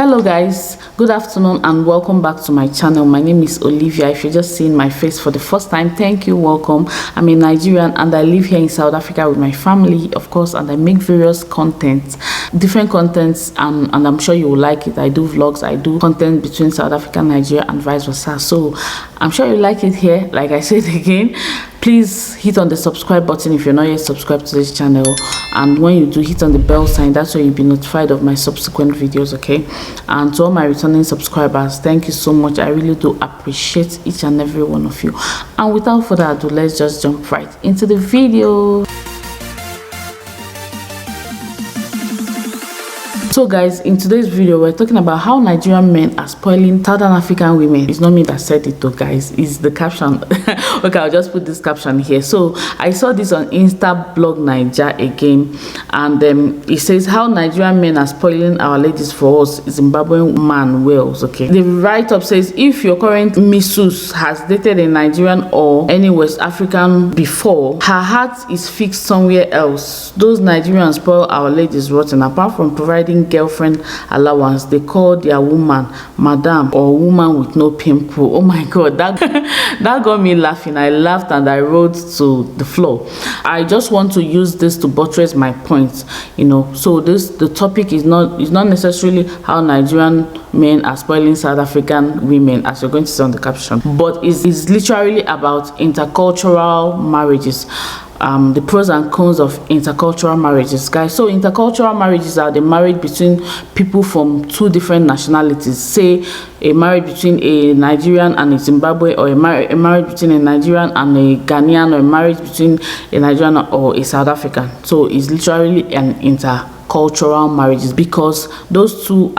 Hello guys, good afternoon and welcome back to my channel. My name is Olivia. If you're just seeing my face for the first time, thank you, welcome. I'm a Nigerian and I live here in South Africa with my family, of course, and I make various contents, different contents, and I'm sure you will like it. I do vlogs, I do content between South Africa and Nigeria and vice versa, so I'm sure you like it here. Like I said again, please hit on the subscribe button if you're not yet subscribed to this channel, and when you do, hit on the bell sign. That's where you'll be notified of my subsequent videos, okay? And to all my returning subscribers, thank you so much. I really do appreciate each and every one of you. And without further ado, let's just jump right into the video. So guys, in today's video we're talking about how Nigerian men are spoiling Southern African women. It's not me that said it though, guys, it's the caption. Okay, I'll just put this caption here. So I saw this on Insta blog Niger again, and it says how Nigerian men are spoiling our ladies for us Zimbabwean man Wales. Okay, the write-up says if your current missus has dated a Nigerian or any West African before, her heart is fixed somewhere else. Those Nigerians spoil our ladies rotten. Apart from providing girlfriend allowance, they call their woman madam or woman with no pimple. Oh my god, that that got me laughing. I laughed and I rolled to the floor. I just want to use this to buttress my point, you know. So the topic is not necessarily how Nigerian men are spoiling South African women, as you're going to see on the caption, but it's literally about intercultural marriages. The pros and cons of intercultural marriages, guys. So intercultural marriages are the marriage between people from two different nationalities. Say a marriage between a Nigerian and a Zimbabwe, or a marriage between a Nigerian and a Ghanaian, or a marriage between a Nigerian or a South African. So it's literally an intercultural marriages, because those two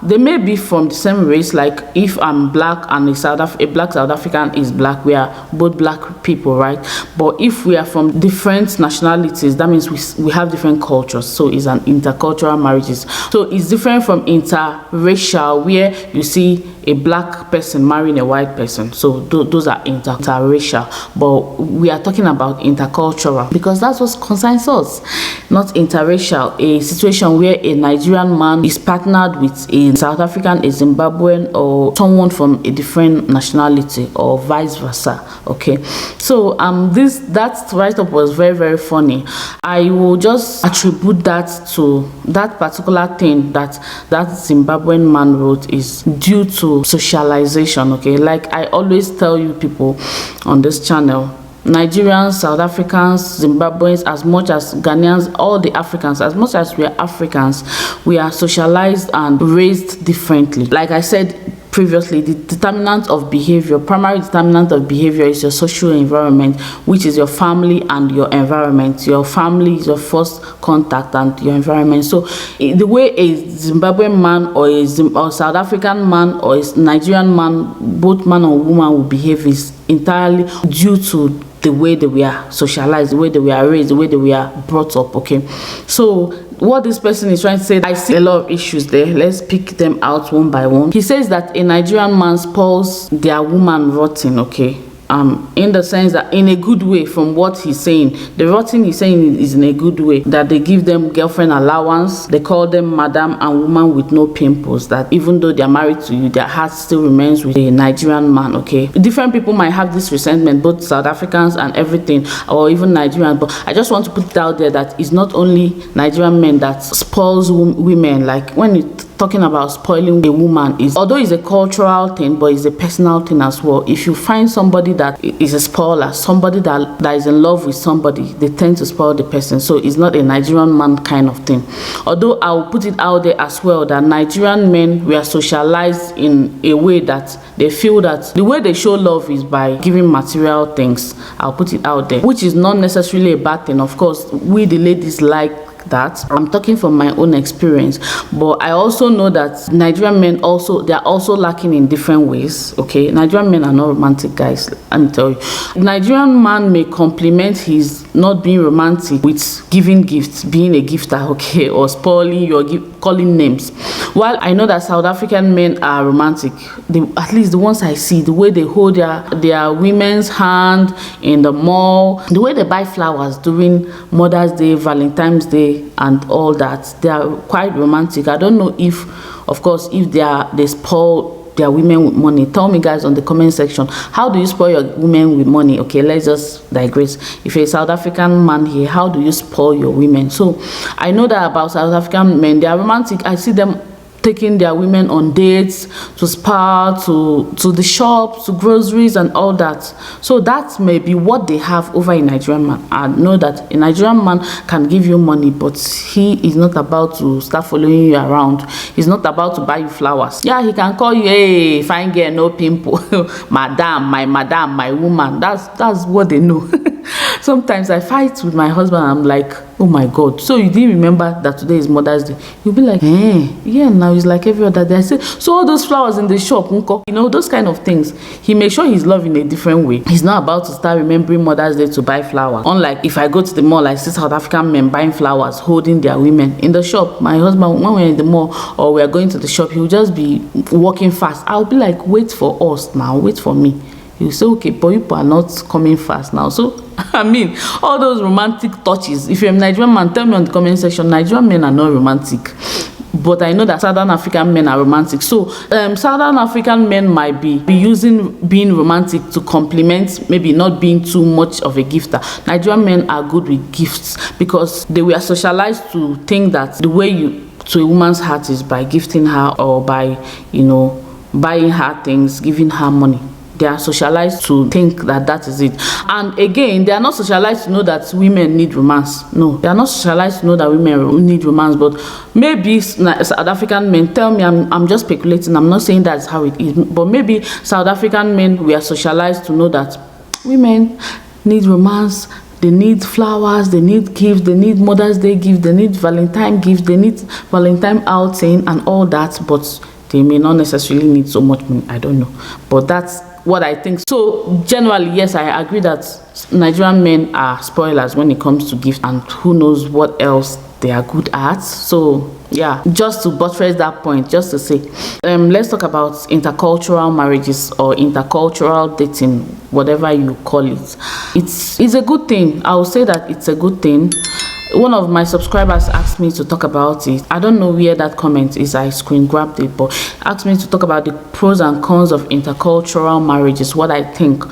they may be from the same race. Like if I'm black and a black South African is black, we are both black people, right? But if we are from different nationalities, that means we have different cultures. So it's an intercultural marriages. So it's different from interracial, where you see a black person marrying a white person. So those are interracial, but we are talking about intercultural because that's what concerns us, not interracial. A situation where a Nigerian man is partnered with a South African, a Zimbabwean, or someone from a different nationality, or vice versa. Okay, so that write-up was very, very funny. I will just attribute that to that particular thing that Zimbabwean man wrote is due to socialization. Okay, like I always tell you people on this channel, Nigerians, South Africans, Zimbabweans, as much as Ghanaians, all the Africans, as much as we are Africans, we are socialized and raised differently. Like I said previously, the determinant of behavior, primary determinant of behavior, is your social environment, which is your family and your environment. Your family is your first contact, and your environment. So the way a Zimbabwean man or a South African man or a Nigerian man, both man or woman, will behave is entirely due to the way that we are socialized, the way that we are raised, the way that we are brought up. Okay, so what this person is trying to say, I see a lot of issues there. Let's pick them out one by one. He says that a Nigerian man spoils their woman rotten. Okay, in the sense that in a good way. From what he's saying, the rotten he's saying is in a good way, that they give them girlfriend allowance, they call them madam and woman with no pimples, that even though they're married to you, their heart still remains with a Nigerian man. Okay, different people might have this resentment, both South Africans and everything, or even Nigerians, but I just want to put it out there that it's not only Nigerian men that spoils women. Like when you talking about spoiling a woman, is although it's a cultural thing, but it's a personal thing as well. If you find somebody that is a spoiler, somebody that is in love with somebody, they tend to spoil the person. So it's not a Nigerian man kind of thing. Although I will put it out there as well that Nigerian men, we are socialized in a way that they feel that the way they show love is by giving material things. I'll put it out there, which is not necessarily a bad thing. Of course, we the ladies like that. I'm talking from my own experience, but I also know that Nigerian men they are also lacking in different ways. Okay, Nigerian men are not romantic, guys, let me tell you. Nigerian man may compliment his not being romantic with giving gifts, being a gifter, okay, or spoiling your calling names. While I know that South African men are romantic, at least the ones I see, the way they hold their women's hand in the mall, the way they buy flowers during Mother's Day, Valentine's Day, and all that, they are quite romantic. I don't know if of course, if they spoil their women with money. Tell me, guys, on the comment section, how do you spoil your women with money? Okay, let's just digress. If you're a South African man here, how do you spoil your women? So I know that about South African men, they are romantic. I see them taking their women on dates, to spa, to the shop, to groceries and all that. So that may be what they have over a Nigerian man. I know that a Nigerian man can give you money, but he is not about to start following you around. He's not about to buy you flowers. Yeah, he can call you, hey, fine girl, no pimple, madam, my woman. That's what they know. Sometimes I fight with my husband. I'm like, oh my God, so you didn't remember that today is Mother's Day? You'll be like, yeah, now it's like every other day. I say, so all those flowers in the shop, unko, you know, those kind of things. He makes sure he's loving a different way. He's not about to start remembering Mother's Day to buy flowers. Unlike if I go to the mall, I see South African men buying flowers, holding their women in the shop. My husband, when we're in the mall or we're going to the shop, he'll just be walking fast. I'll be like, wait for us now, wait for me. You say, okay, but you are not coming fast now. So, I mean, all those romantic touches. If you're a Nigerian man, tell me on the comment section, Nigerian men are not romantic. But I know that Southern African men are romantic. So, Southern African men might be using being romantic to compliment, maybe not being too much of a gifter. Nigerian men are good with gifts because they were socialized to think that the way you to a woman's heart is by gifting her or by, you know, buying her things, giving her money. They are socialized to think that that is it. And again, they are not socialized to know that women need romance. No, they are not socialized to know that women need romance. But maybe South African men, tell me, I'm just speculating. I'm not saying that's how it is. But maybe South African men, we are socialized to know that women need romance. They need flowers, they need gifts, they need Mother's Day gifts, they need Valentine gifts, they need Valentine outing and all that. But they may not necessarily need so much money. I don't know. But that's what I think. So generally, yes, I agree that Nigerian men are spoilers when it comes to gifts, and who knows what else they are good at. So yeah, just to buttress that point, just to say, let's talk about intercultural marriages or intercultural dating, whatever you call it. It's a good thing. I will say that it's a good thing. One of my subscribers asked me to talk about it. I don't know where that comment is. I screen grabbed it, but asked me to talk about the pros and cons of intercultural marriages, what I think.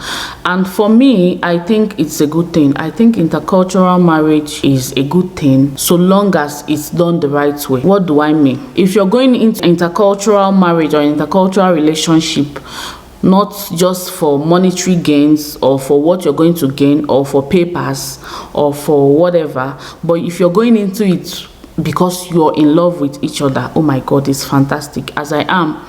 And for me, I think it's a good thing. I think intercultural marriage is a good thing so long as it's done the right way. What do I mean? If you're going into intercultural marriage or intercultural relationship, not just for monetary gains or for what you're going to gain or for papers or for whatever, but if you're going into it because you're in love with each other, oh my God, it's fantastic. As I am,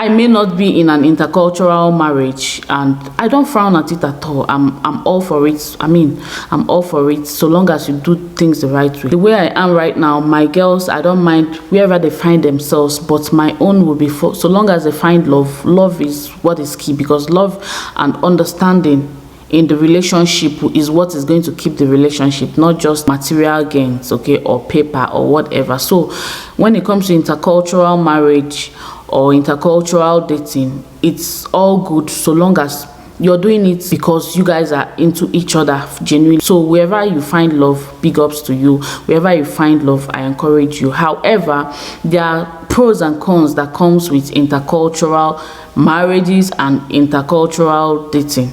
I may not be in an intercultural marriage, and I don't frown at it at all. I'm all for it. I mean, I'm all for it so long as you do things the right way. The way I am right now, my girls, I don't mind wherever they find themselves, but my own will be so long as they find love. Love is what is key, because love and understanding in the relationship is what is going to keep the relationship, not just material gains, okay, or paper or whatever. So when it comes to intercultural marriage or intercultural dating, it's all good so long as you're doing it because you guys are into each other genuinely. So wherever you find love, big ups to you. Wherever you find love, I encourage you. However, there are pros and cons that comes with intercultural marriages and intercultural dating.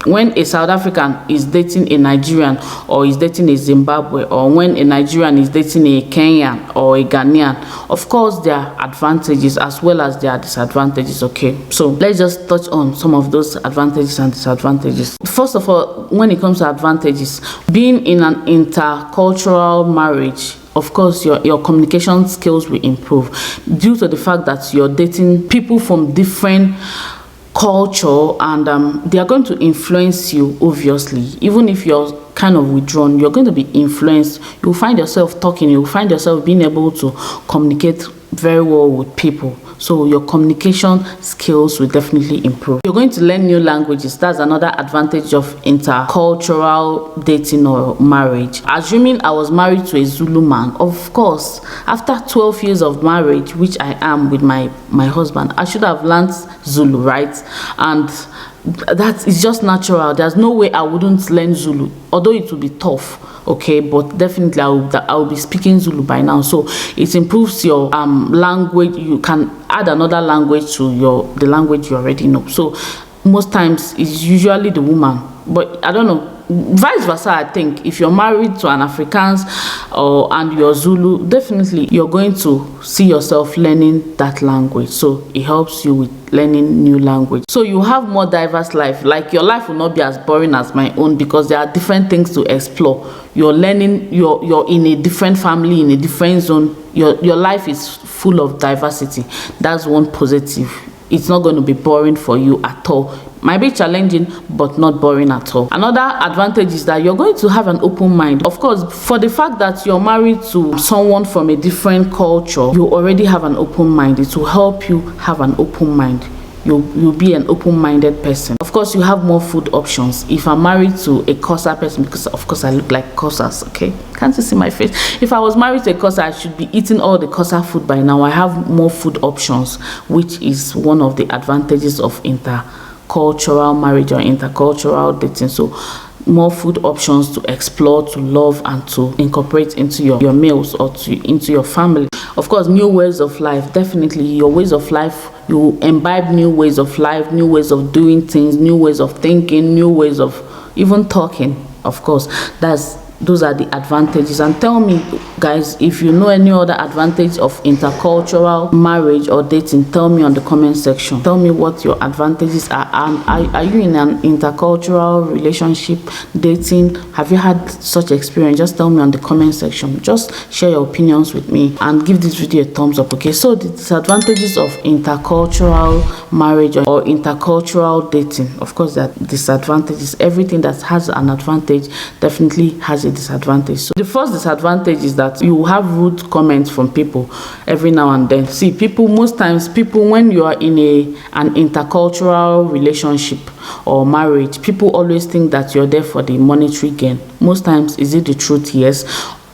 When a South African is dating a Nigerian or is dating a Zimbabwe, or when a Nigerian is dating a Kenyan or a Ghanaian, of course there are advantages as well as there are disadvantages, okay? So let's just touch on some of those advantages and disadvantages. First of all, when it comes to advantages, being in an intercultural marriage, of course, your communication skills will improve due to the fact that you're dating people from different culture, and they are going to influence you. Obviously, even if you're kind of withdrawn, you're going to be influenced. You'll find yourself talking, you'll find yourself being able to communicate very well with people. So your communication skills will definitely improve. You're going to learn new languages. That's another advantage of intercultural dating or marriage. Assuming I was married to a Zulu man, of course, after 12 years of marriage, which I am with my husband, I should have learned Zulu, right? And that is just natural. There's no way I wouldn't learn Zulu, although it will be tough. okay, but definitely I'll be speaking Zulu by now, so it improves your language. You can add another language to the language you already know. So most times it's usually the woman, but I don't know, vice versa. I think if you're married to an Afrikaans and you're Zulu, definitely you're going to see yourself learning that language, so it helps you with learning new language. So you have more diverse life. Like, your life will not be as boring as my own, because there are different things to explore. You're learning, you're in a different family, in a different zone. Your life is full of diversity. That's one positive. It's not going to be boring for you at all. Might be challenging, but not boring at all. Another advantage is that you're going to have an open mind. Of course, for the fact that you're married to someone from a different culture, you already have an open mind. It will help you have an open mind. You'll be an open-minded person. Of course, you have more food options. If I'm married to a Xhosa person, because of course I look like Xhosas, okay? Can't you see my face? If I was married to a Xhosa, I should be eating all the Xhosa food by now. I have more food options, which is one of the advantages of intercultural marriage or intercultural dating. So more food options to explore, to love, and to incorporate into your meals or into your family. Of course, new ways of life. Definitely your ways of life, you imbibe new ways of life, new ways of doing things, new ways of thinking, new ways of even talking. Of course, those are the advantages. And tell me, guys, if you know any other advantage of intercultural marriage or dating, tell me on the comment section. Tell me what your advantages are. And are you in an intercultural relationship, dating? Have you had such experience? Just tell me on the comment section. Just share your opinions with me and give this video a thumbs up, okay? So the disadvantages of intercultural marriage or intercultural dating. Of course, there are disadvantages. Everything that has an advantage definitely has a disadvantage. So the first disadvantage is that you have rude comments from people every now and then. See, most times when you are in an intercultural relationship or marriage, people always think that you're there for the monetary gain. Most times, is it the truth? Yes.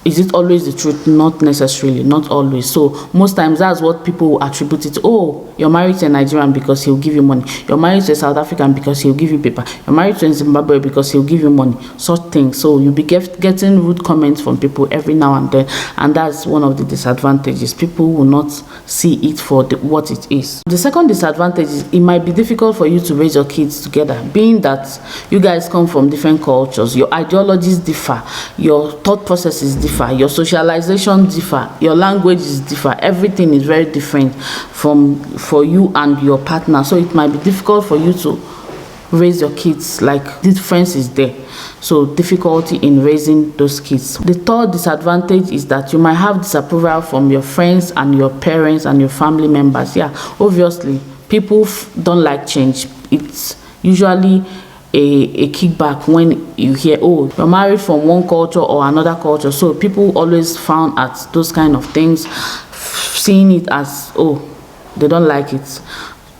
Is it always the truth? Not necessarily, not always. So most times that's what people will attribute it to. Oh, you're married to a Nigerian because he'll give you money. You're married to a South African because he'll give you paper. You're married to a Zimbabwe because he'll give you money. Such things. So you'll be getting rude comments from people every now and then, and that's one of the disadvantages. People will not see it for what it is. The second disadvantage is it might be difficult for you to raise your kids together, being that you guys come from different cultures. Your ideologies differ. Your thought processes differ. Your socialization differ, your language is differ, everything is very different for you and your partner. So it might be difficult for you to raise your kids. Like, difference is there, so difficulty in raising those kids. The third disadvantage is that you might have disapproval from your friends and your parents and your family members. Yeah, obviously people don't like change. It's usually a kickback when you hear, oh, you're married from one culture or another culture. So people always frown at those kind of things, seeing it as, oh, they don't like it.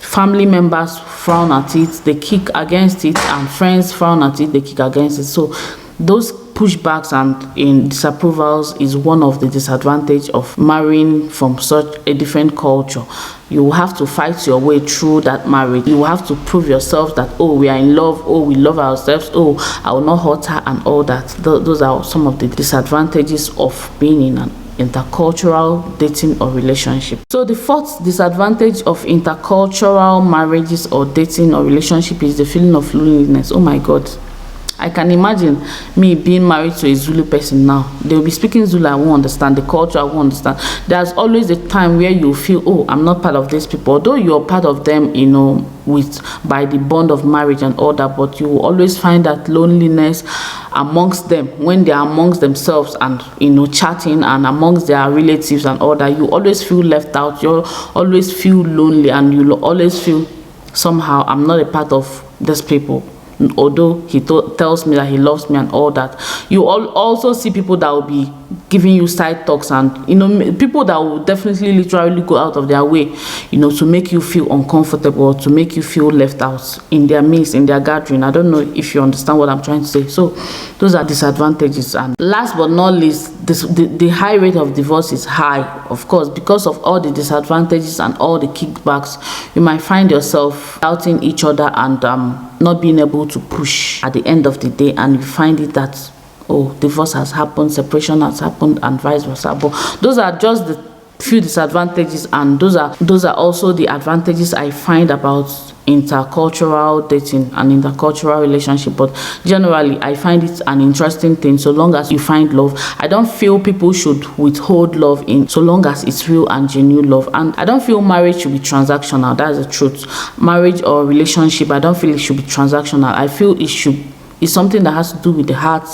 Family members frown at it, they kick against it, and friends frown at it, they kick against it. So those pushbacks and disapprovals is one of the disadvantage of marrying from such a different culture. You will have to fight your way through that marriage. You will have to prove yourself that, oh, we are in love, oh, we love ourselves, oh, I will not hurt her, and all that. Those are some of the disadvantages of being in an intercultural dating or relationship. So the fourth disadvantage of intercultural marriages or dating or relationship is the feeling of loneliness. Oh my God. I can imagine me being married to a Zulu person now. They'll be speaking Zulu, I won't understand. The culture, I won't understand. There's always a time where you feel, oh, I'm not part of these people. Although you're part of them, you know, by the bond of marriage and all that, but you will always find that loneliness amongst them when they are amongst themselves and, you know, chatting and amongst their relatives and all that. You always feel left out. You always feel lonely, and you always feel somehow I'm not a part of these people. Although he tells me that he loves me and all that, you also see people that will be giving you side talks, and, you know, people that will definitely literally go out of their way, you know, to make you feel uncomfortable or to make you feel left out in their midst, in their gathering. I don't know if you understand what I'm trying to say. So those are disadvantages. And last but not least, the high rate of divorce is high, of course, because of all the disadvantages and all the kickbacks. You might find yourself doubting each other and not being able to push at the end of the day, and you find it that oh, divorce has happened, separation has happened, and vice versa. But those are just the few disadvantages, and those are also the advantages I find about intercultural dating and intercultural relationship. But generally, I find it an interesting thing so long as you find love. I don't feel people should withhold love in so long as it's real and genuine love. And I don't feel marriage should be transactional. That's the truth. Marriage or relationship, I don't feel it should be transactional. I feel it's something that has to do with the heart.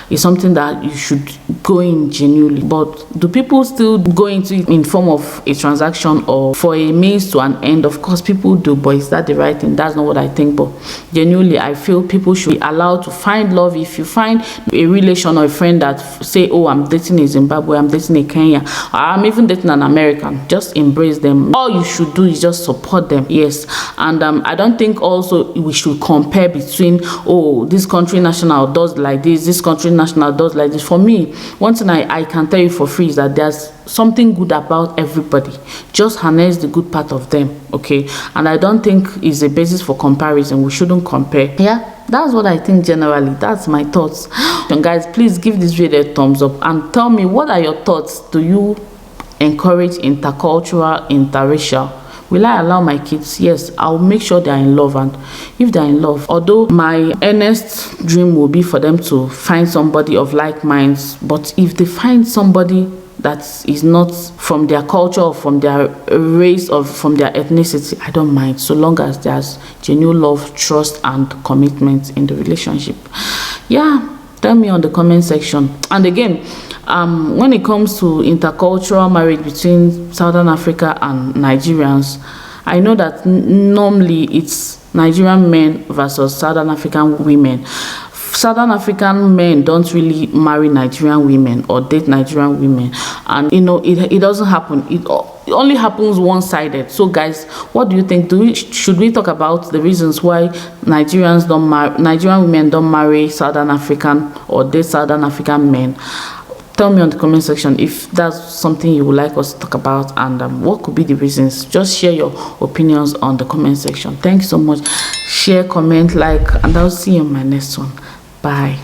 It's something that you should go in genuinely. But do people still go into it in form of a transaction or for a means to an end? Of course people do, but is that the right thing? That's not what I think. But genuinely, I feel people should be allowed to find love. If you find a relation or a friend that say, oh, I'm dating a Zimbabwe, I'm dating a Kenya, or I'm even dating an American, just embrace them. All you should do is just support them. Yes. And I don't think also we should compare between, oh, this country national does like this country national does like this. For me, one thing I can tell you for free is that there's something good about everybody. Just harness the good part of them, okay? And I don't think it's a basis for comparison. We shouldn't compare. Yeah, that's what I think generally. That's my thoughts. And guys, please give this video a thumbs up and tell me, what are your thoughts? Do you encourage intercultural, interracial? Will I allow my kids? Yes, I'll make sure they are in love. And if they are in love, although my earnest dream will be for them to find somebody of like minds, but if they find somebody that is not from their culture or from their race or from their ethnicity, I don't mind, so long as there's genuine love, trust, and commitment in the relationship. Yeah, tell me on the comment section. And again, when it comes to intercultural marriage between Southern Africa and Nigerians, I know that normally it's Nigerian men versus Southern African women. Southern African men don't really marry Nigerian women or date Nigerian women, and it doesn't happen. It only happens one-sided. So guys, what do you think? Should we talk about the reasons why Nigerian women don't marry Southern African or date Southern African men? Tell me on the comment section if that's something you would like us to talk about, and what could be the reasons. Just share your opinions on the comment section. Thanks so much. Share, comment, like, and I'll see you in my next one. Bye.